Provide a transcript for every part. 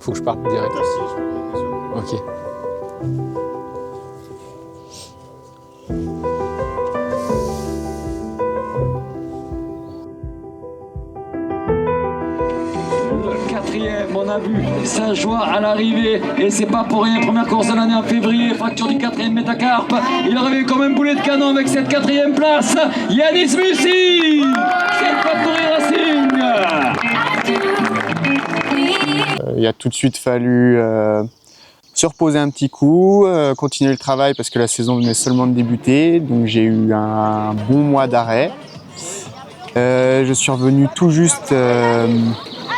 Faut que je parte direct. Ok. Quatrième, on a vu Saint-Joie à l'arrivée et c'est pas pour rien, première course de l'année en février, fracture du quatrième métacarpe, il arrive comme un boulet de canon avec cette quatrième place, Yanis Mussi, c'est Factory Racing. Il a tout de suite fallu se reposer un petit coup, continuer le travail parce que la saison venait seulement de débuter, donc j'ai eu un bon mois d'arrêt. Je suis revenu tout juste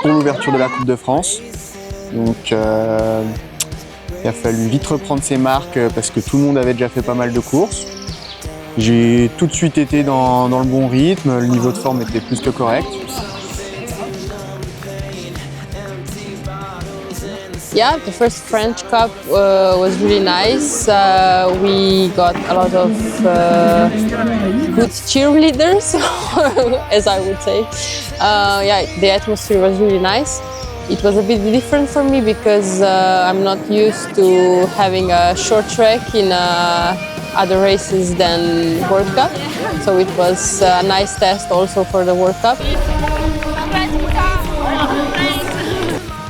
pour l'ouverture de la Coupe de France. Donc il a fallu vite reprendre ses marques parce que tout le monde avait déjà fait pas mal de courses. J'ai tout de suite été dans le bon rythme, le niveau de forme était plus que correct. Yeah, the first French Cup was really nice. We got a lot of good cheerleaders, as I would say. Yeah, the atmosphere was really nice. It was a bit different for me because I'm not used to having a short track in other races than World Cup. So it was a nice test also for the World Cup.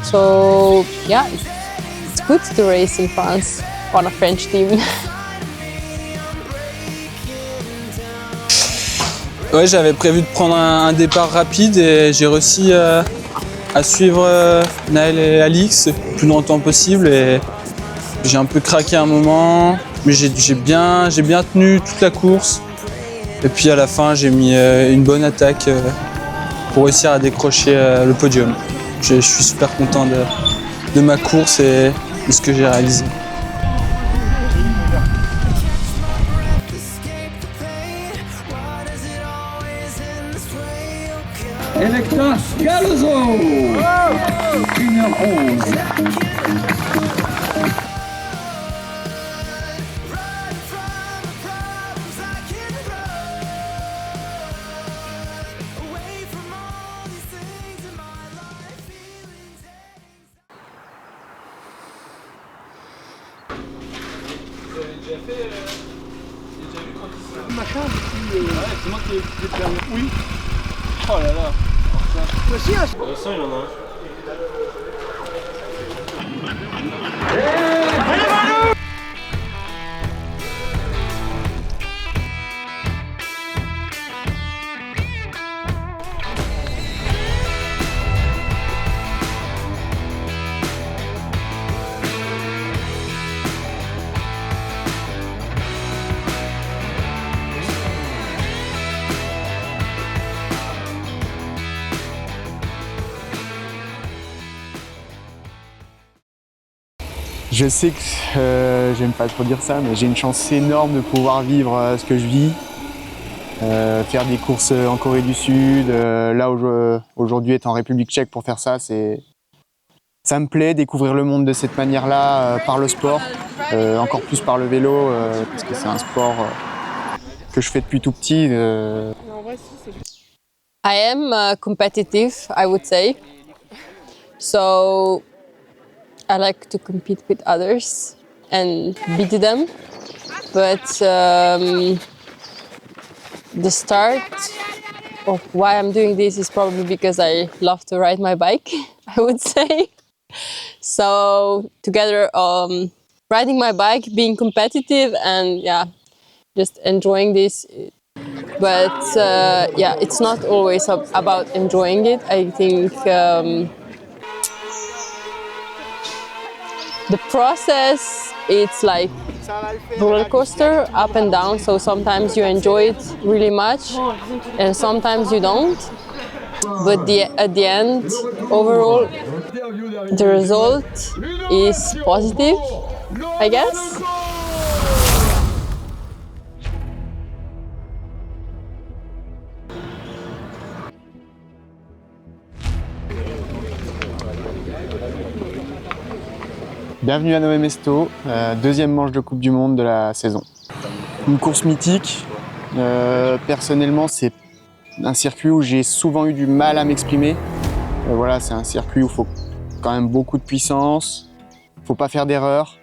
So yeah, it's good to race in France on a French team. Ouais, j'avais prévu de prendre un départ rapide et j'ai réussi à suivre Naël et Alix le plus longtemps possible et j'ai un peu craqué un moment, mais j'ai bien tenu toute la course et puis à la fin j'ai mis une bonne attaque pour réussir à décrocher le podium. Je suis super content de ma course et de ce que j'ai réalisé. Electra Galozo, 1h11. C'est moi qui ai le permis. Oui. Oh là là. Ça, il en a un. Je sais que j'aime pas trop dire ça, mais j'ai une chance énorme de pouvoir vivre ce que je vis. Faire des courses en Corée du Sud, là aujourd'hui être en République tchèque pour faire ça, ça me plaît, découvrir le monde de cette manière-là par le sport, encore plus par le vélo, parce que c'est un sport que je fais depuis tout petit. I am competitive, I would say. So I like to compete with others and beat them. But the start of why I'm doing this is probably because I love to ride my bike, I would say. So together, riding my bike, being competitive, and yeah, just enjoying this. But yeah, it's not always about enjoying it. I think the process, it's like roller coaster, up and down. So sometimes you enjoy it really much, and sometimes you don't. But at the end, overall, the result is positive, I guess. Bienvenue à Nové Mesto, deuxième manche de Coupe du Monde de la saison. Une course mythique, personnellement c'est un circuit où j'ai souvent eu du mal à m'exprimer. Voilà, c'est un circuit où il faut quand même beaucoup de puissance. Faut pas faire d'erreur.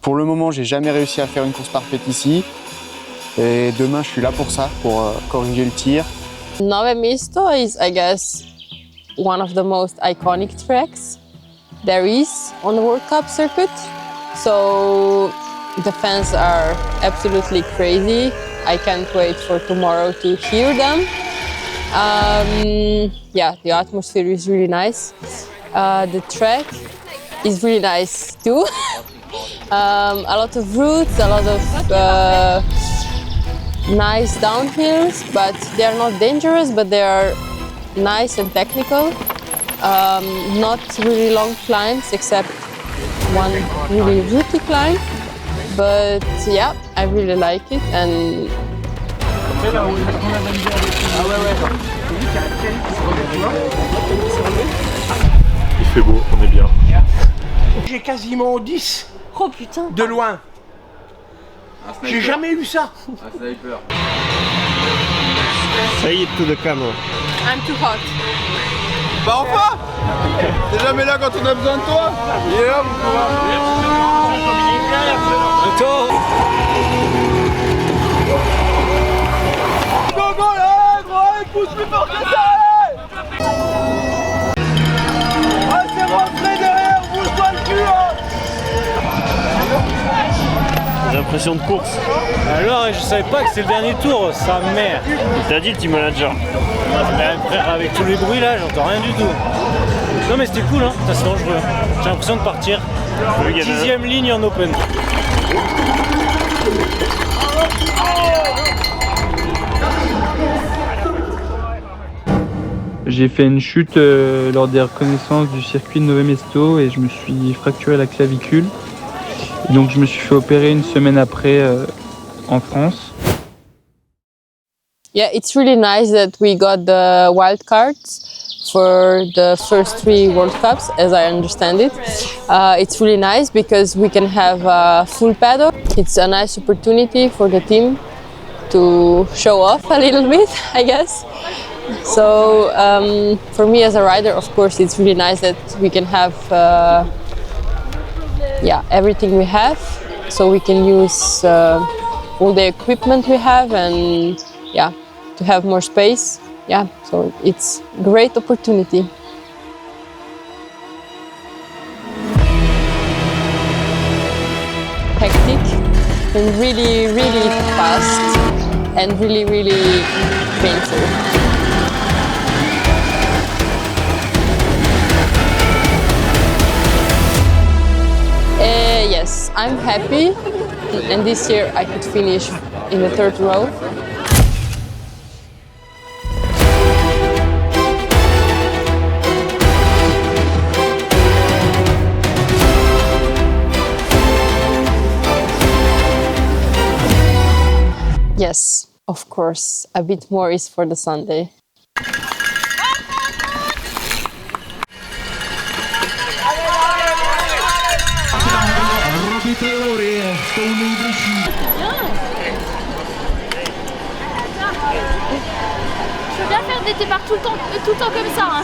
Pour le moment, j'ai jamais réussi à faire une course parfaite ici. Et demain, je suis là pour ça, pour corriger le tir. Nove Mesto is, I guess, one of the most iconic tracks there is on the World Cup circuit. So the fans are absolutely crazy. I can't wait for tomorrow to hear them. Yeah, the atmosphere is really nice. The track is really nice too. A lot of routes, a lot of nice downhills, but they are not dangerous, but they are nice and technical. Not really long climbs, except one really rooty climb. But yeah, I really like it. And il fait beau, on est bien. J'ai quasiment 10 oh putain, de loin. J'ai jamais eu ça. Un sniper. Say it to the camera. I'm too hot. Bah enfin! T'es jamais là quand on a besoin de toi! Il est là, mon Go, go, là, gros, pousse plus fort que ça! Ah, c'est rentré derrière, bouge-toi le cul, hein! J'ai l'impression de course. Alors, je savais pas que c'était le dernier tour, sa mère. T'as dit le team manager. Mais frère, avec tous les bruits là, j'entends rien du tout. Non mais c'était cool, hein. Ça, c'est dangereux. J'ai l'impression de partir. 10e ligne en open. J'ai fait une chute lors des reconnaissances du circuit de Nove Mesto et je me suis fracturé la clavicule. Et donc je me suis fait opérer une semaine après en France. Yeah, it's really nice that we got the wild cards for the first 3 World Cups, as I understand it. It's really nice because we can have a full paddock. It's a nice opportunity for the team to show off a little bit, I guess. So for me as a rider, of course, it's really nice that we can have yeah, everything we have. So we can use all the equipment we have and yeah, to have more space. Yeah, so it's a great opportunity. Hectic and really, really fast and really, really painful. Yes, I'm happy, and this year I could finish in the 3rd row. Yes, of course, a bit more is for the Sunday. Je veux bien faire des départs tout le temps comme ça. Hein.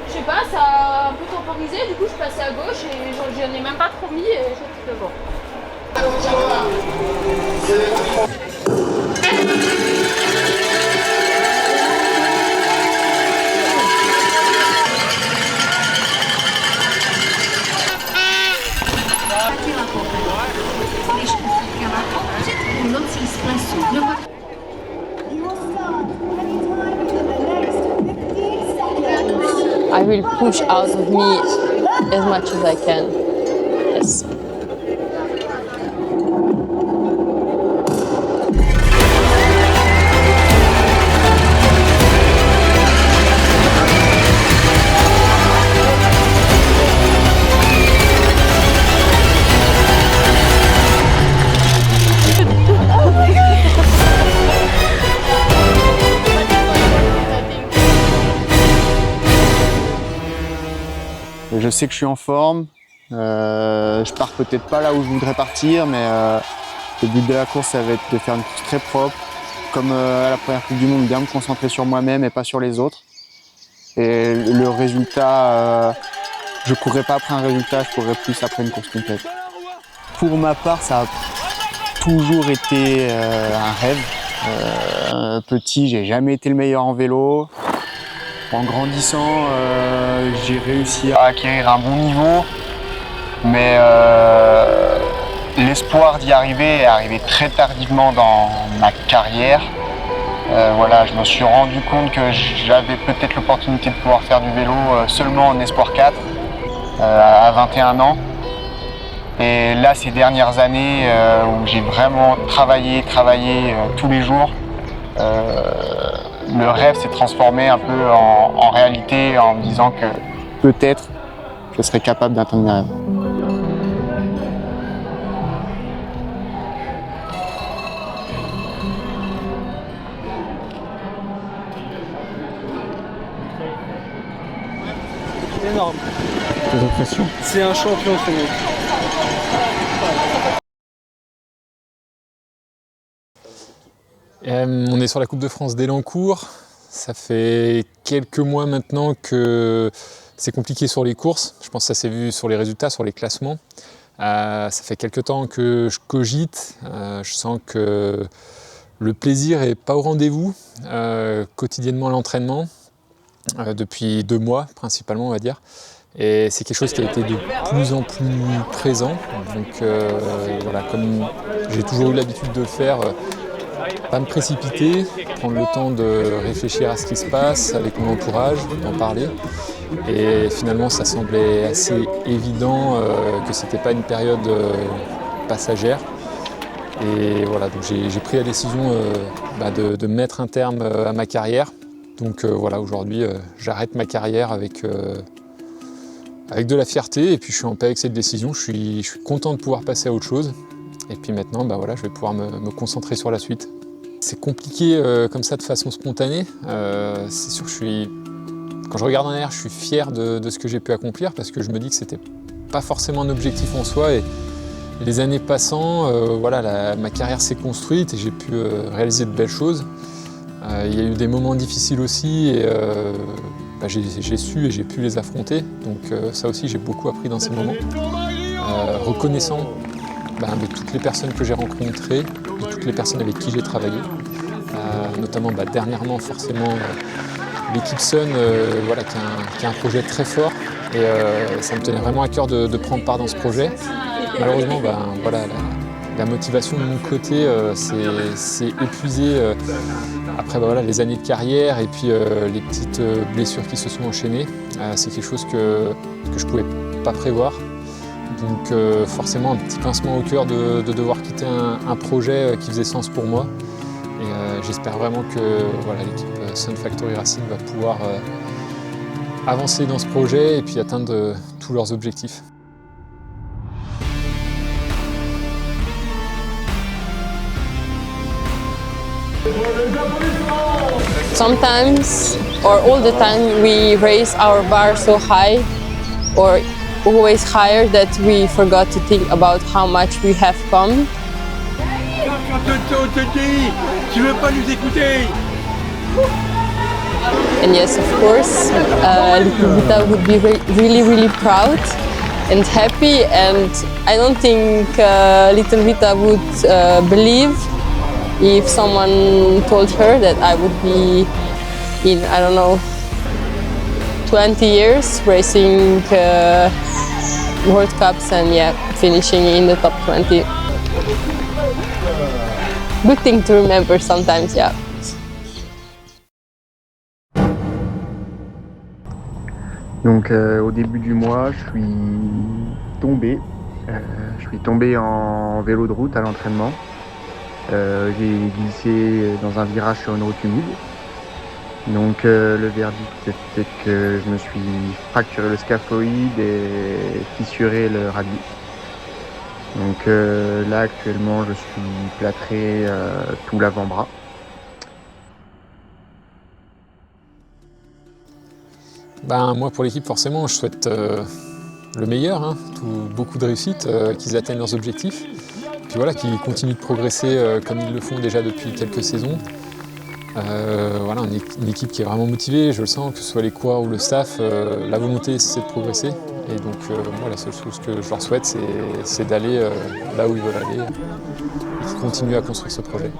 Je sais pas, ça a un peu temporisé, du coup je passais à gauche et j'en ai même pas trop mis et j'étais devant. I will push out of me as much as I can. Yes. Je sais que je suis en forme, je pars peut-être pas là où je voudrais partir, mais le but de la course, ça va être de faire une course très propre, comme à la première Coupe du Monde, bien me concentrer sur moi-même et pas sur les autres. Et le résultat, je courrais pas après un résultat, je courrais plus après une course complète. Pour ma part, ça a toujours été un rêve. Petit, j'ai jamais été le meilleur en vélo. En grandissant, j'ai réussi à acquérir un bon niveau, mais l'espoir d'y arriver est arrivé très tardivement dans ma carrière. Voilà, je me suis rendu compte que j'avais peut-être l'opportunité de pouvoir faire du vélo seulement en Espoir 4 à 21 ans. Et là, ces dernières années où j'ai vraiment travaillé tous les jours, le rêve s'est transformé un peu en réalité en me disant que peut-être je serais capable d'atteindre mes rêves. Énorme. J'ai l'impression. C'est un champion ce mec. On est sur la Coupe de France d'Elancourt. Ça fait quelques mois maintenant que c'est compliqué sur les courses. Je pense que ça s'est vu sur les résultats, sur les classements. Ça fait quelques temps que je cogite. Je sens que le plaisir n'est pas au rendez-vous quotidiennement à l'entraînement. Depuis 2 mois principalement, on va dire. Et c'est quelque chose qui a été de plus en plus présent. Donc voilà, comme j'ai toujours eu l'habitude de le faire, pas me précipiter, prendre le temps de réfléchir à ce qui se passe avec mon entourage, d'en parler. Et finalement, ça semblait assez évident que c'était pas une période passagère. Et voilà, donc j'ai pris la décision de mettre un terme à ma carrière. Donc voilà, aujourd'hui, j'arrête ma carrière avec de la fierté et puis je suis en paix avec cette décision. Je suis content de pouvoir passer à autre chose. Et puis maintenant, voilà, je vais pouvoir me concentrer sur la suite. C'est compliqué comme ça de façon spontanée. C'est sûr que quand je regarde en arrière, je suis fier de ce que j'ai pu accomplir parce que je me dis que c'était pas forcément un objectif en soi. Et les années passant, voilà, ma carrière s'est construite et j'ai pu réaliser de belles choses. Il y a eu des moments difficiles aussi et j'ai su et j'ai pu les affronter. Donc ça aussi, j'ai beaucoup appris dans ces moments. Reconnaissant de toutes les personnes que j'ai rencontrées, de toutes les personnes avec qui j'ai travaillé. Notamment dernièrement forcément l'équipe Sun voilà, qui a un projet très fort et ça me tenait vraiment à cœur de prendre part dans ce projet. Malheureusement, voilà, la motivation de mon côté s'est épuisée après voilà, les années de carrière et puis les petites blessures qui se sont enchaînées. C'est quelque chose que je ne pouvais pas prévoir. Donc forcément un petit pincement au cœur de devoir quitter un projet qui faisait sens pour moi. Et j'espère vraiment que voilà, l'équipe Sun Factory Racing va pouvoir avancer dans ce projet et puis atteindre tous leurs objectifs. Sometimes, or all the time, we raise our bar so high, or always higher, that we forgot to think about how much we have come. Quand on te dit, tu veux pas nous écouter? And yes, of course, Little Vita would be really proud and happy, and I don't think Little Vita would believe if someone told her that I would be in, I don't know, 20 years racing World Cups and finishing in the top 20. Good thing to remember sometimes, yeah. Donc au début du mois, je suis tombé. En vélo de route à l'entraînement. J'ai glissé dans un virage sur une route humide. Donc le verdict c'était que je me suis fracturé le scaphoïde et fissuré le radis. Donc là actuellement je suis plâtré tout l'avant-bras. Moi pour l'équipe forcément je souhaite le meilleur, beaucoup de réussite, qu'ils atteignent leurs objectifs. puis voilà, qu'ils continuent de progresser comme ils le font déjà depuis quelques saisons. Voilà, une équipe qui est vraiment motivée, je le sens, que ce soit les coureurs ou le staff, la volonté c'est de progresser. Et donc moi la seule chose que je leur souhaite c'est d'aller là où ils veulent aller et qu'ils continuent à construire ce projet.